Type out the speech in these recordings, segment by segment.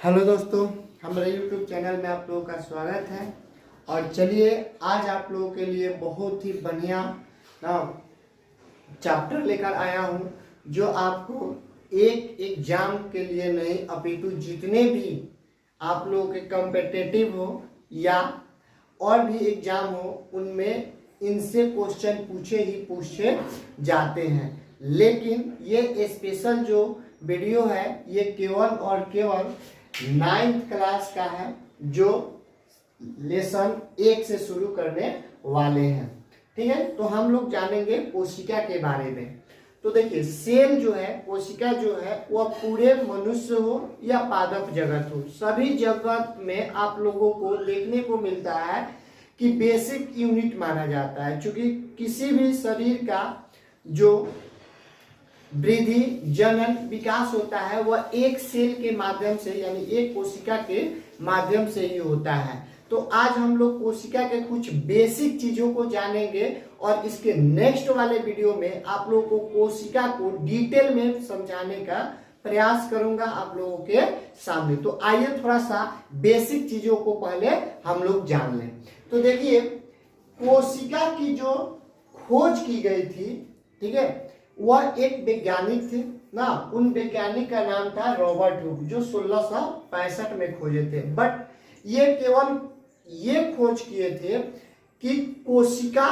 Hello दोस्तों, हमारे YouTube channel में आप लोगों का स्वागत है। और चलिए आज आप लोगों के लिए बहुत ही बढ़िया चैप्टर लेकर आया हूँ जो आपको एक एग्जाम के लिए नहीं अपितु जितने भी आप लोगों के कॉम्पिटिटिव हो या और भी एग्जाम हो उनमें इनसे क्वेश्चन पूछे जाते हैं। लेकिन ये स्पेशल जो वीडियो है ये केवल और केवल 9th क्लास का है जो लेसन 1 से शुरू करने वाले हैं। ठीक है, तो हम लोग जानेंगे कोशिका के बारे में। तो देखिए, सेल जो है, कोशिका जो है वह पूरे मनुष्य हो या पादप जगत हो, सभी जगत में आप लोगों को देखने को मिलता है कि बेसिक यूनिट माना जाता है। क्योंकि किसी भी शरीर का जो वृद्धि जनन विकास होता है वह एक सेल के माध्यम से यानी एक कोशिका के माध्यम से ही होता है। तो आज हम लोग कोशिका के कुछ बेसिक चीजों को जानेंगे और इसके नेक्स्ट वाले वीडियो में आप लोगों को कोशिका को डिटेल में समझाने का प्रयास करूंगा आप लोगों के सामने। तो आइए थोड़ा सा बेसिक चीजों को पहले हम लोग जान लें। तो देखिए, कोशिका की जो खोज की गई थी, ठीक है, वह एक वैज्ञानिक थे ना। उन वैज्ञानिक का नाम था रॉबर्ट हुक जो 1665 में खोजे थे। बट ये केवल ये खोज किए थे कि कोशिका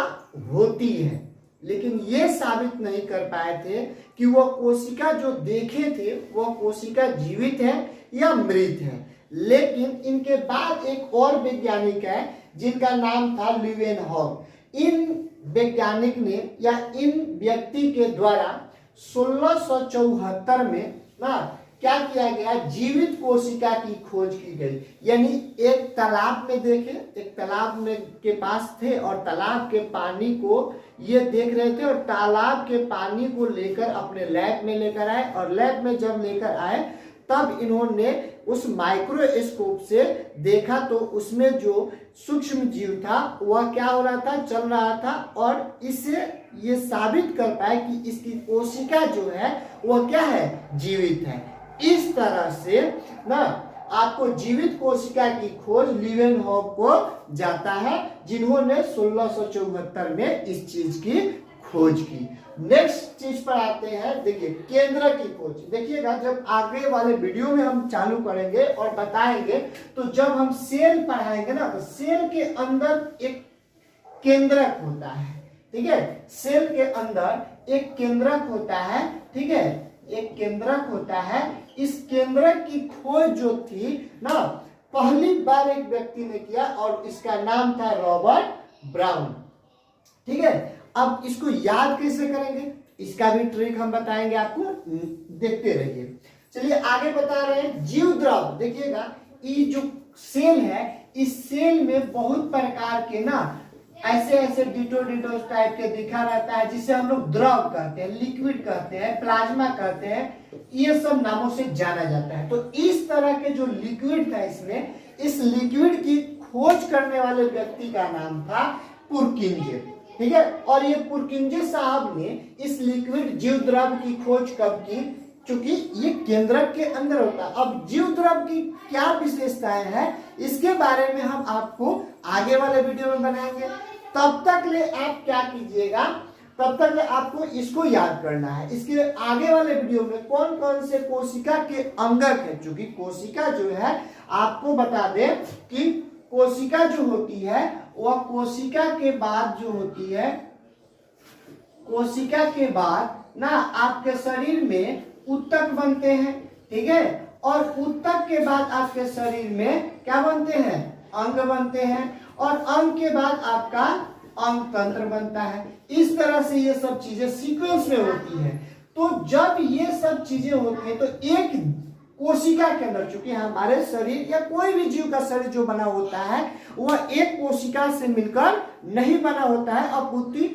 होती है, लेकिन ये साबित नहीं कर पाए थे कि वह कोशिका जो देखे थे वह कोशिका जीवित है या मृत है। लेकिन इनके बाद एक और वैज्ञानिक है जिनका नाम था लीवेनहॉक। इन वैज्ञानिक ने या इन व्यक्ति के द्वारा 1674 में ना क्या किया गया, जीवित कोशिका की खोज की गई। यानी एक तालाब में देखे, एक तालाब में के पास थे और तालाब के पानी को ये देख रहे थे और तालाब के पानी को लेकर अपने लैब में लेकर आए और लैब में जब लेकर आए तब इन्होंने उस माइक्रोस्कोप से देखा तो उसमें जो सूक्ष्म जीव था वह क्या हो रहा था, चल रहा था। और इससे ये साबित कर पाए कि इसकी कोशिका जो है वह क्या है, जीवित है। इस तरह से ना आपको जीवित कोशिका की खोज लीवेनहॉक को जाता है जिन्होंने 1674 में इस चीज की खोज की। नेक्स्ट चीज पर आते हैं। देखिए, केंद्र की खोज देखिएगा, जब आगे वाले वीडियो में हम चालू करेंगे और बताएंगे तो जब हम सेल पढ़ाएंगे ना तो सेल के अंदर एक केंद्रक होता है। ठीक है, सेल के अंदर एक केंद्रक होता है। ठीक है, एक केंद्रक होता है। इस केंद्रक की खोज जो थी ना पहली बार एक व्यक्ति ने किया और इसका नाम था रॉबर्ट ब्राउन। ठीक है, अब इसको याद कैसे करेंगे इसका भी ट्रिक हम बताएंगे आपको, देखते रहिए। चलिए आगे बता रहे हैं जीव द्रव। देखिएगा, ये जो सेल है इस सेल में बहुत प्रकार के ना ऐसे ऐसे डिटो टाइप के दिखा रहता है जिसे हम लोग द्रव कहते हैं, लिक्विड कहते हैं, प्लाज्मा कहते हैं, ये सब नामों से जाना जाता है। तो इस तरह के जो लिक्विड था इसमें, इस लिक्विड की खोज करने वाले व्यक्ति का नाम था पुरकिंजे। ठीक है, और ये पुरकिंजे साहब ने इस लिक्विड जीव द्रव की खोज कब की, क्योंकि ये केंद्रक के अंदर होता है। अब जीव द्रव की क्या विशेषताएं हैं इसके बारे में हम आपको आगे वाले वीडियो में बनाएंगे। तब तक ले आप क्या कीजिएगा, तब तक ले आपको इसको याद करना है। इसके आगे वाले वीडियो में कौन कौन से कोशिका के अंगक है, क्योंकि कोशिका जो है आपको बता दें कि कोशिका जो होती है वह कोशिका के बाद जो होती है, कोशिका के बाद ना आपके शरीर में ऊतक बनते हैं। ठीक है, और ऊतक के बाद आपके शरीर में क्या बनते हैं, अंग बनते हैं, और अंग के बाद आपका अंग तंत्र बनता है। इस तरह से ये सब चीजें सीक्वेंस में होती है। तो जब ये सब चीजें होती है तो एक कोशिका के अंदर, चूंकि हमारे शरीर या कोई भी जीव का शरीर जो बना होता है वह एक कोशिका से मिलकर नहीं बना होता है, अपितु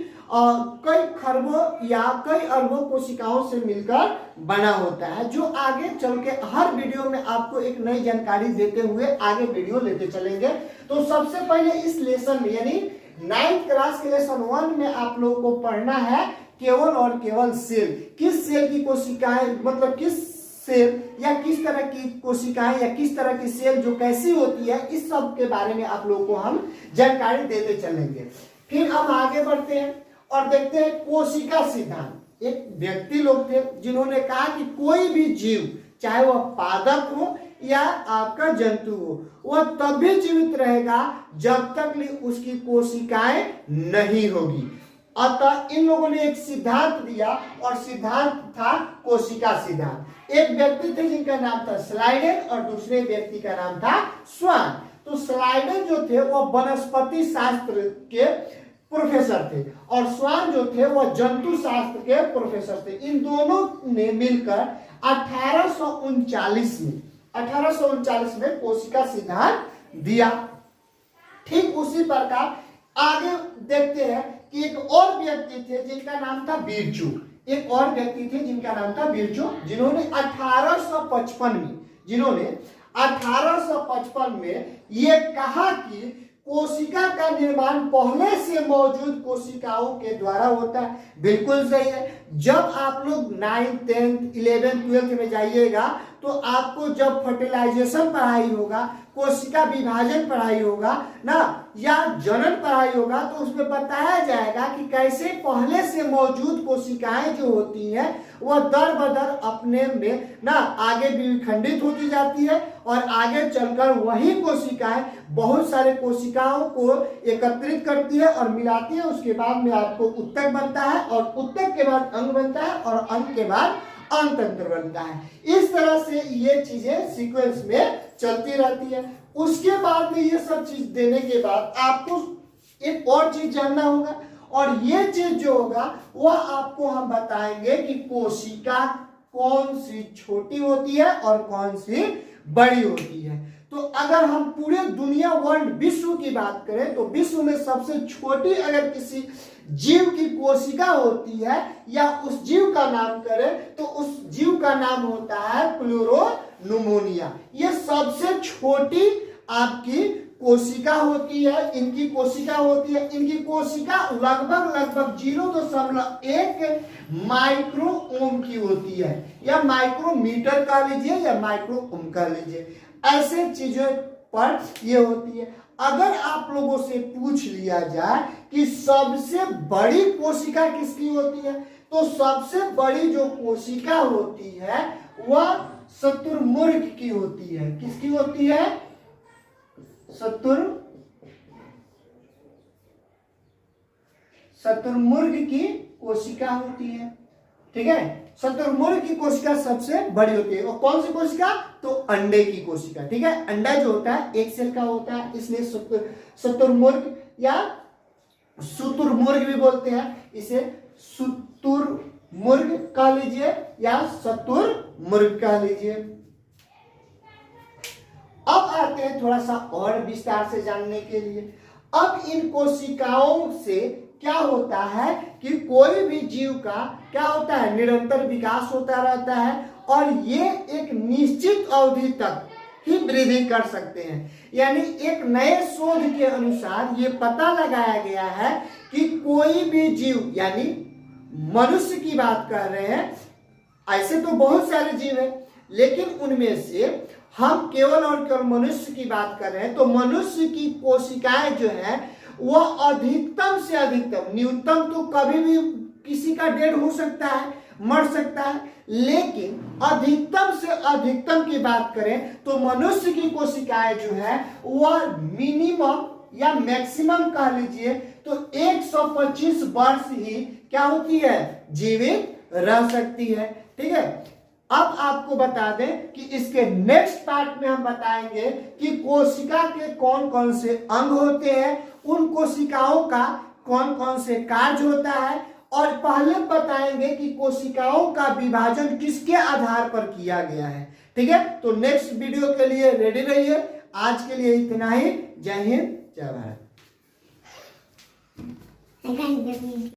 कई खरबों या कई अरबों कोशिकाओं से मिलकर बना होता है, जो आगे चल के हर वीडियो में आपको एक नई जानकारी देते हुए आगे वीडियो लेते चलेंगे। तो सबसे पहले इस लेसन में यानी 9th क्लास के लेसन 1 में आप लोगों को पढ़ना है केवल और केवल सेल। किस सेल की कोशिकाएं, मतलब किस सेल या किस तरह की कोशिकाएं या किस तरह की सेल जो कैसी होती है, इस सब के बारे में आप लोगों को हम जानकारी देते चलेंगे। फिर हम आगे बढ़ते हैं और देखते हैं कोशिका सिद्धांत। एक व्यक्ति लोग थे जिन्होंने कहा कि कोई भी जीव, चाहे वह पादप हो या आपका जंतु हो, वह तब भी जीवित रहेगा जब तक उसकी कोशिकाएं नहीं होगी। अतः इन लोगों ने एक सिद्धांत दिया और सिद्धांत था कोशिका सिद्धांत। एक व्यक्ति थे जिनका नाम था स्लाइडेन और दूसरे व्यक्ति का नाम था स्वान। तो स्लाइडेन जो थे वो वनस्पति शास्त्र के प्रोफेसर थे और स्वान जो थे वो जंतु शास्त्र के प्रोफेसर थे। इन दोनों ने मिलकर 1839 में कोशिका सिद्धांत दिया। ठीक उसी प्रकार आगे देखते हैं कि एक और व्यक्ति थे जिनका नाम था बिरजू। एक और व्यक्ति थे जिनका नाम था बिरजू, जिन्होंने 1855 में ये कहा कि कोशिका का निर्माण पहले से मौजूद कोशिकाओं के द्वारा होता है। बिल्कुल सही है। जब आप लोग 9th 10th 11th 12th में जाइएगा तो आपको जब फर्टिलाइजेशन पढ़ाई होगा, कोशिका विभाजन पढ़ाई होगा ना, या जनन पढ़ाई होगा, तो उसमें बताया जाएगा कि कैसे पहले से मौजूद कोशिकाएं जो होती हैं वह दर बदर अपने में ना आगे विखंडित होती जाती है और आगे चलकर वही कोशिकाएं बहुत सारे कोशिकाओं को एकत्रित करती है और मिलाती है। उसके बाद में आपको उत्तक बनता है और उत्तक के बाद अंग बनता है और अंग के बाद अंततंत्र बनता है। इस तरह से ये चीजें सीक्वेंस में चलती रहती है। उसके बाद में ये सब चीज देने के बाद आपको एक और चीज जानना होगा और ये चीज जो होगा वह आपको हम बताएंगे कि कोशिका कौन सी छोटी होती है और कौन सी बड़ी होती है। तो अगर हम पूरे दुनिया वर्ल्ड विश्व की बात करें तो विश्व में सबसे छोटी अगर किसी जीव की कोशिका होती है या उस जीव का नाम करें तो उस जीव का नाम होता है प्लूरोनुमोनिया। ये सबसे छोटी आपकी कोशिका होती है, इनकी कोशिका होती है। इनकी कोशिका लगभग 0.1 माइक्रोओम की होती है या माइक्रोमीटर कह लीजिए या माइक्रोओम कह लीजिए। ऐसे चीजों पर ये होती है। अगर आप लोगों से पूछ लिया जाए कि सबसे बड़ी कोशिका किसकी होती है, तो सबसे बड़ी जो कोशिका होती है वह शुतुरमुर्ग की होती है। किसकी होती है? शुतुरमुर्ग की कोशिका होती है। ठीक है, शुतुरमुर्ग की कोशिका सबसे बड़ी होती है। और कौन सी कोशिका? तो अंडे की कोशिका। ठीक है, अंडा जो होता है एक सेल का होता है, इसलिए शुतुरमुर्ग या शुतुरमुर्ग भी बोलते हैं। इसे शुतुरमुर्ग कह लीजिए या शुतुरमुर्ग कह लीजिए। अब आते हैं थोड़ा सा और विस्तार से जानने के लिए। अब इन कोशिकाओं से क्या होता है कि कोई भी जीव का क्या होता है, निरंतर विकास होता रहता है और ये एक निश्चित अवधि तक ही वृद्धि कर सकते हैं। यानी एक नए शोध के अनुसार ये पता लगाया गया है कि कोई भी जीव, यानी मनुष्य की बात कर रहे हैं, ऐसे तो बहुत सारे जीव हैं लेकिन उनमें से हम केवल और केवल मनुष्य की बात कर रहे हैं। तो मनुष्य की कोशिकाएं जो है वह अधिकतम से अधिकतम, न्यूनतम तो कभी भी किसी का डेड हो सकता है, मर सकता है, लेकिन अधिकतम से अधिकतम की बात करें तो मनुष्य की कोशिकाएं जो है वह मिनिमम या मैक्सिमम कह लीजिए तो 125 वर्ष ही क्या होती है, जीवित रह सकती है। ठीक है, अब आपको बता दें कि इसके नेक्स्ट पार्ट में हम बताएंगे कि कोशिका के कौन कौन से अंग होते हैं, उन कोशिकाओं का कौन कौन से कार्य होता है, और पहले बताएंगे कि कोशिकाओं का विभाजन किसके आधार पर किया गया है। ठीक है, तो नेक्स्ट वीडियो के लिए रेडी रहिए। आज के लिए इतना ही। जय हिंद, जय भारत।